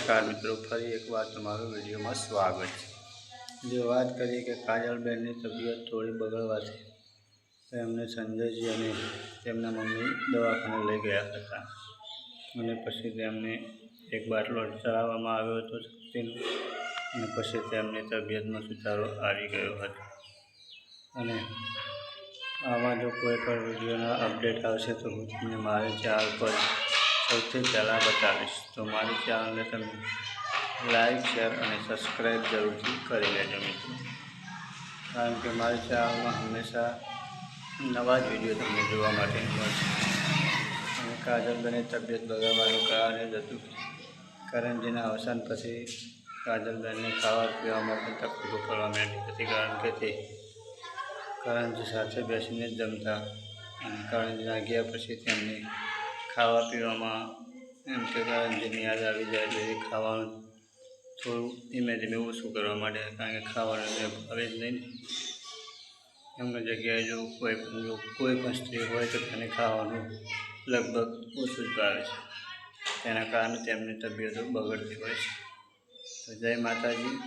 નમસ્કાર મિત્રો, ફરી એકવાર તમારું વિડીયોમાં સ્વાગત છે। જો વાત કરીએ કે કાજલબેનની તબિયત થોડી બગડવાથી એમને સંજયજી અને તેમના મમ્મી દવાખાને લઈ ગયા હતા અને પછી તેમને એક બાટલો ચડાવવામાં આવ્યો હતો શક્તિનો અને પછી તેમની તબિયતમાં સુધારો આવી ગયો હતો। અને આવા જો કોઈ પણ વિડીયોના અપડેટ આવશે તો હું તમને મારી ચેનલ પર સૌથી પહેલાં બતાવીશ। તો મારી ચેનલને તમે લાઈક, શેર અને સબસ્ક્રાઈબ જરૂરથી કરી લેજો મિત્રો, કારણ કે મારી ચેનલમાં હંમેશા નવા જ વિડીયો તમને જોવા માટે મળશે। અને કાજલબેનની તબિયત બગડવાનું કારણ જ હતું કરણજીના અવસાન પછી કાજલબેનને ખાવા પીવામાં પણ તકલીફો પડવા માંડી હતી, કારણ કે તે કરણજી સાથે બેસીને જ જમતા અને કરણજીના ગયા પછી તેમને ખાવા પીવામાં એમ કે કરણજીની યાદ આવી જાય એટલે ખાવાનું થોડું ધીમે ધીમે ઓછું કરવા માંડે, કારણ કે ખાવાનું ભાવે જ નહીં। એમની જગ્યાએ જો કોઈ પણ સ્ત્રી હોય તો તેને ખાવાનું લગભગ ઓછું જ ભાવે છે, તેના કારણે તેમની તબિયતો બગડતી હોય છે। તો જય માતાજી।